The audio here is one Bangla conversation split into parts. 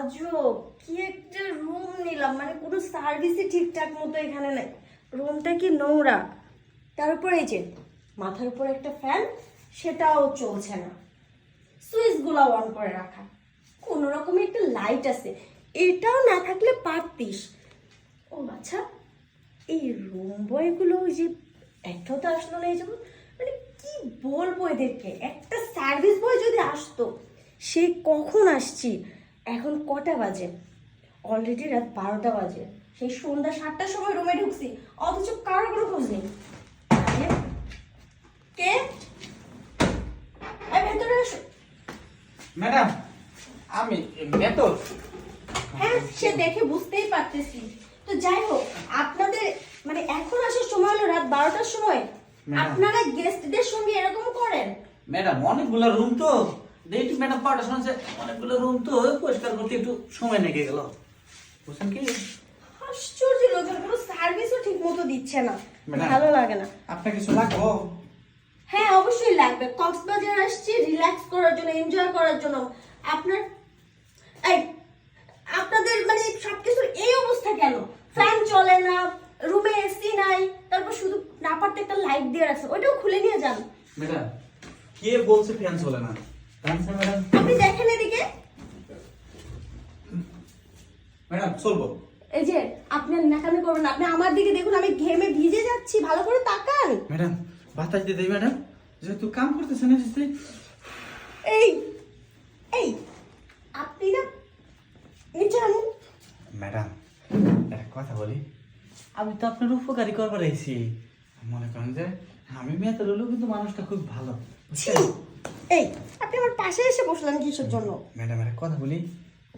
আজব কি একটা রুম নিলাম, মানে কোনো সার্ভিসই ঠিকঠাক মতো এখানে নাই। রুমটা কি নোংরা, তার উপর এই যে মাথার উপর একটা ফ্যান, সেটাও চলছে না। সুইচগুলো অন করে রাখা, কোনো রকমে একটা লাইট আছে, এটাও না থাকলে পারতিস। ও আচ্ছা, এই রুম বয়গুলো ওই যে একটাও তো আসলো না এই যেমন, মানে কি বলবো এদেরকে, একটা সার্ভিস বয় যদি আসতো। সে কখন আসছি, এখন কটা বাজে? অলরেডি রাত 12টা বাজে। সেই সন্ধ্যা 7টার সময় রুমে ঢুকছি, অথচ কারো কোনো খোঁজ নেই। আরে, কে? এই ভেতরে আসো। ম্যাডাম, আমি মেথর। হ্যাঁ, সে দেখে বুঝতেই পারতেছি। তো যাই হোক, আপনাদের মানে এখন আসার সময় হলো রাত 12টার সময়, আপনারা গেস্টদের সঙ্গে এরকম করেন? ম্যাডাম অনেকগুলো রুম তো দেখি ম্যাডাম পাউডার শুনছে, অনেকগুলো রুম তো পরিষ্কার করতে একটু সময় লেগে গেল, বুঝছেন কি? আশ্চর্য, লোকের কোনো সার্ভিসও ঠিক মতো দিচ্ছে না, ম্যাডাম, ভালো লাগে না। আপনার কিছু লাগবো? হ্যাঁ অবশ্যই লাগবে, কক্সবাজার আসছি রিল্যাক্স করার জন্য, এনজয় করার জন্য। আপনার এই আপনাদের মানে সবকিছুর এই অবস্থা কেন? ফ্যান চলে না, রুমে এসি নাই, তারপর শুধু না পারতে একটা লাইট দিয়ে রাখছে, ওইটাও খুলে নিয়ে যান। ম্যাডাম, কে বলছে ফ্যান চলে না? ম্যাডাম, আপনি দেখেন এদিকে। ম্যাডাম চলবো। এই যে আপনি নাকামি করবেন না, আপনি আমার দিকে দেখুন, আমি ঘেমে ভিজে যাচ্ছি, ভালো করে তাকান। ম্যাডাম বাতাস দিয়ে দেই ম্যাডাম, যেহেতু কাম করতেছেন এসেছে। এই এই আপনি না নিচে আনুন। ম্যাডাম একটা কথা বলি, আমি তো আপনার উপকারী করবার আইছি। মনে করেন যে আমি মেয়েদের হলেও কিন্তু মানুষটা খুব ভালো। ছি, এই আপনি আমার পাশে এসে বসলেন কিসের জন্য? ম্যাডাম একটা কথা বলি,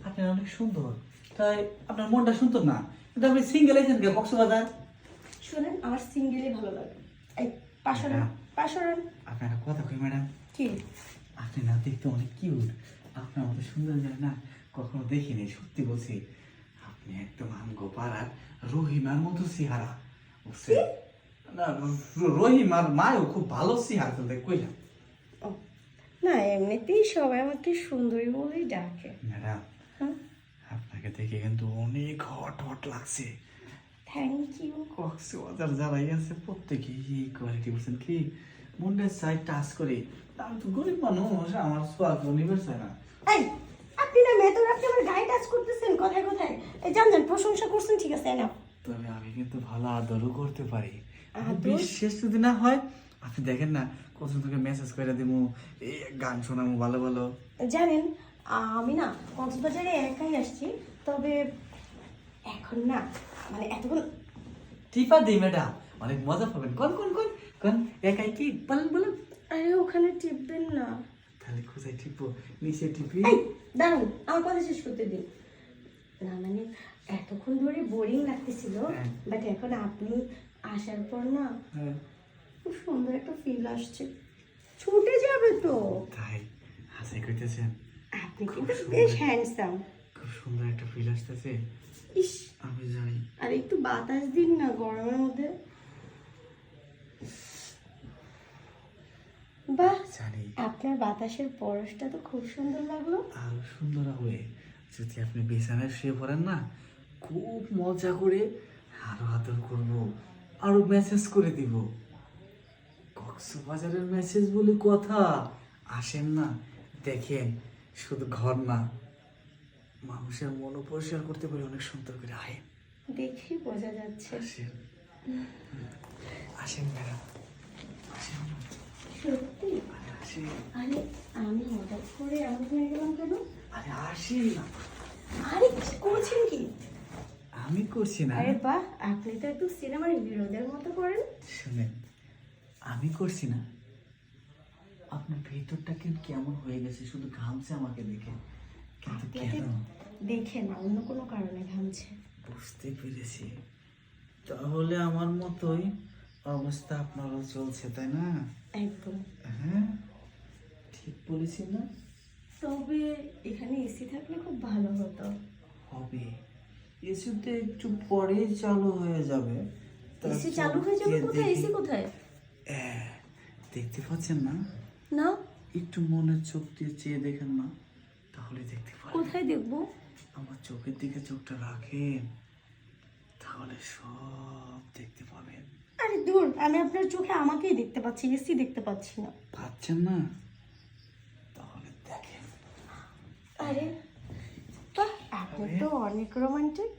আপনি অনেক সুন্দর, তাই আপনার মনটা সুন্দর না, কিন্তু আপনি সিঙ্গেল আছেন কে কক্সবাজার? শুনেন, আমার সিঙ্গেলই ভালো লাগে। এই পাশরান পাশরান। আপনি একটা কথা কই ম্যাডাম, কি? আপনি না দেখতে অনেক কিউট, আপনার মতো সুন্দর যায় না কখনো দেখিনি, সত্যি বলছি। আপনি একদম আমগো পাড়ার রহিমার মতো চেহারা, বুঝছেন? না, রহিমার মায়ও খুব ভালো চেহারা তো কইলাম। ও না, এমনিতেই সবাই আমাকে সুন্দরী বলেই ডাকে। ম্যাডাম হ্যাঁ, আপনাকে দেখে কিন্তু অনেক হট হট লাগছে। Thank you. কক্সবাজার যারাই আছে প্রত্যেকেই এই কোয়ালিটি, বুঝছেন কি? মনের সাইড টাচ করে, আমি তো গরিব মানুষ, আমার সোয়াগ নিবে চায় না। এই আপনি না মেয়েদের, আপনি আমার গায়ে টাচ করতেছেন কোথায় কোথায়। এই জান জান, প্রশংসা করছেন ঠিক আছে না, তবে আমি কিন্তু ভালো আদরও করতে পারি। আদর? বিশেষ যদি না হয়, আপনি দেখেন না কত তোকে মেসেজ করে দিমু, এই গান শোনামু ভালো ভালো। জানেন আমি না কক্সবাজারে একাই আসছি, তবে এখন না মানে এতক্ষণ। টিপা দিই ম্যাডাম, অনেক মজা পাবেন। কোন কোন কোন কোন একাই কি বলেন বলেন। আরে ওখানে টিপবেন না। তাহলে কোথায় টিপবো? নিচে টিপি? এই দাঁড়ান, আমার কথা শেষ করতে দিন। না মানে এতক্ষণ ধরে বোরিং লাগতেছিল, হ্যাঁ। বাট এখন আপনি আসার পর না হ্যাঁ, খুব সুন্দর একটা ফিল আসছে, ছুটে যাবে তো। তাই হাসি কইতেছেন? আপনি কিন্তু বেশ হ্যান্ডসাম। খুব সুন্দর একটা ফিল আসতেছে, ইস, আমি জানি। আর একটু বাতাস দিন না গরমের মধ্যে। বাহ, জানি। আপনার বাতাসের পরশটা তো খুব সুন্দর লাগলো। আরো সুন্দর হবে যদি আপনি বিছানায় শুয়ে পড়েন না, খুব মজা করে আরো আদর করব, আরো মেসেজ করে দিব। কক্সবাজারের মেসেজ বলে কথা, আসেন না দেখেন, শুধু ঘর না, মানুষের মনও পরিষ্কার করতে পারে অনেক সুন্দর করে। আয়, দেখেই বোঝা যাচ্ছে। আসেন আসেন ম্যাডাম, আসেন সত্যি? আসেন। আরে আমি হঠাৎ করে এমন হয়ে গেলাম কেন? আরে আসেন না। আরে কি করছেন কি? আমি করছি না। আরে বাহ, আপনি তো একটু সিনেমার হিরোদের মতো করেন। শুনেন, আমি করছি না, আপনার ভেতরটা কিন্তু কেমন হয়ে গেছে, শুধু ঘামছে আমাকে দেখে, কিন্তু আপনাকে কেন দেখে না, অন্য কোনো কারণে ঘামছে। বুঝতে পেরেছি। তাহলে আমার মতোই অবস্থা আপনারও চলছে, তাই না? একদম। হ্যাঁ, ঠিক বলেছি না? তবে এখানে এসি থাকলে খুব ভালো হতো। হবে, এসিতে একটু পরেই চালু হয়ে যাবে। এসি চালু হয়ে যাবে? তারপর কোথায় দেখি- এসি কোথায়? দেখতে পাচ্ছেন না? না, একটু মনের চোখ দিয়ে চেয়ে দেখেন না, তাহলে দেখতে পারেন। কোথায় দেখবো? আমার চোখের দিকে চোখটা রাখেন, তাহলে সব দেখতে পাবেন। আরে দূর, আমি আপনার চোখে আমাকেই দেখতে পাচ্ছি, এসি দেখতে পাচ্ছি না। পাচ্ছেন না? তাহলে দেখেন। আরে বাহ, আপনি তো অনেক রোমান্টিক।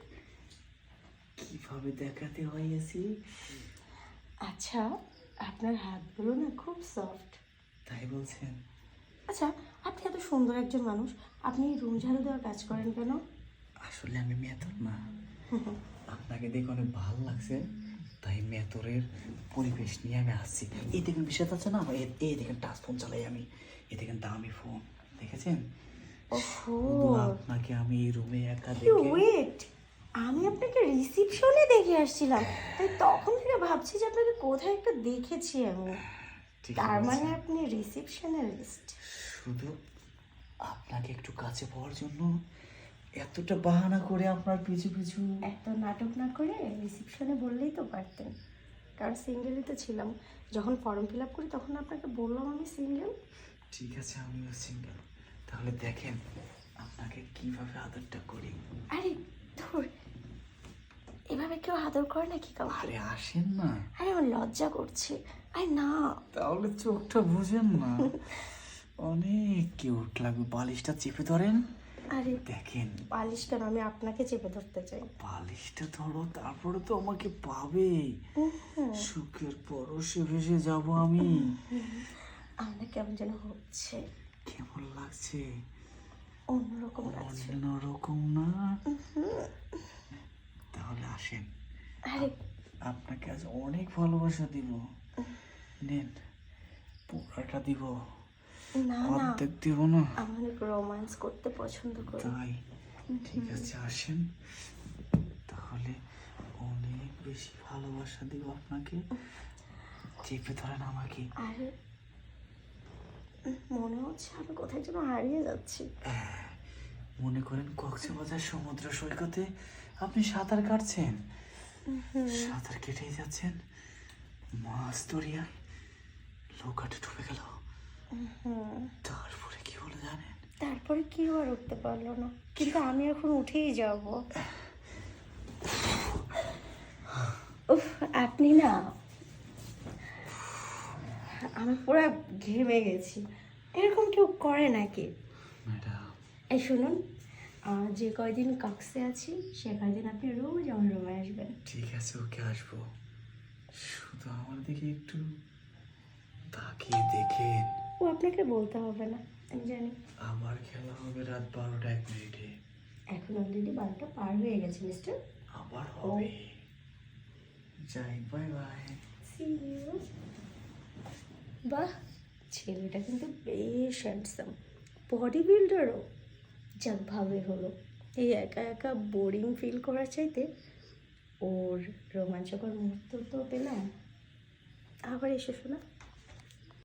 কিভাবে দেখাতে হয়েছি? আচ্ছা, আপনার হাতগুলো না খুব সফট। তাই বলছেন? আচ্ছা, আপনি এত সুন্দর একজন মানুষ, আপনি রুম ঝাড়ু দেওয়ার কাজ করেন কেন? আসলে আমি মেথর না, আপনাকে দেখে অনেক ভালো লাগছে, তাই মেথরের পরিবেশ নিয়ে আমি আসছি। এই দেখেন বিষয় আছে না, এই দেখেন টাচ ফোন চালাই আমি, এই দেখেন দামি ফোন, দেখেছেন? ওহো, শুধু আপনাকে আমি এই রুমে একা দেখে ওয়েট, আমি আপনাকে রিসিপশনে দেখে আসছিলাম, তাই তখন থেকে ভাবছি যে আপনাকে কোথায় একটা দেখেছি আমি। ঠিক তার আছে। মানে আপনি রিসিপশনালিস্ট। শুধু আপনাকে একটু কাছে পাওয়ার জন্য এতটা বাহানা করে আপনার পিছু পিছু। এত নাটক না করে রিসিপশনে বললেই তো পারতেন, কারণ সিঙ্গেলই তো ছিলাম। যখন ফর্ম ফিল আপ করি তখন আপনাকে বললাম আমি সিঙ্গেল। ঠিক আছে, আমিও সিঙ্গেল। তাহলে দেখেন আপনাকে কিভাবে আদরটা করি। আরে ধুর, এভাবে কেউ আদর করে নাকি কাউকে? আরে আসেন না। আরে আমার লজ্জা করছে। আরে না। তাহলে চোখটা বুঝেন না, অনেক কিউট লাগবে। বালিশটা চেপে ধরেন, আরে দেখেন। বালিশ কেন, আমি আপনাকে চেপে ধরতে চাই। বালিশটা ধরো, তারপরে তো আমাকে পাবে। সুখের পরশে ভেসে যাব আমি। আমার কেমন যেন হচ্ছে, কেমন লাগছে? অন্যরকম লাগছে। অন্যরকম না? তাহলে আসেন, আরে আপনাকে আজ অনেক ভালোবাসা দিব। নেন, পুরোটা দিব, না না, অর্ধেক দিব না। আমি অনেক রোম্যান্স করতে পছন্দ করি। তাই? ঠিক আছে, আসেন। তাহলে অনেক বেশি ভালোবাসা দিব আপনাকে। চেপে ধরেন আমাকে। আরে মনে হচ্ছে আমি কোথায় যেন হারিয়ে যাচ্ছি। মনে করেন কক্সবাজার সমুদ্র সৈকতে আপনি সাঁতার কাটছেন, সাঁতার কেটেই যাচ্ছেন, মাছ দরিয়ায় নৌকাটা ডুবে গেল। তারপরে কি হলো জানেন? তারপরে কি আর উঠতে পারলো না, কিন্তু আমি এখন উঠেই যাব। উফ, আপনি না, আমি পুরো ঘেমে গেছি। এরকম কেউ করে নাকি? ম্যাডাম, এই শুনুন, যে কয়দিন কক্সে আছি সে কয়দিন আপনি রোজ আমার রুমে আসবেন। ঠিক আছে, ওকে আসবো। শুধু আমার দিকে একটু তাকিয়ে দেখেন। ও আপনাকে বলতে হবে না, আমি জানি। আবার খেলা হবে রাত 12টা 1 মিনিটে। এখন অলরেডি 12টা পার হয়ে গেছে মিস্টার। আবার হবে। যাই, বাই বাই। C you. বাহ, ছেলেটা কিন্তু বেশ হ্যান্ডসাম, বডি বিল্ডারও। যাক, ভাবে হলো। এই একা একা বোরিং ফিল করার চাইতে ওর রোমাঞ্চকর মুহূর্ত তো পেলাম। আবার এসে শোনা।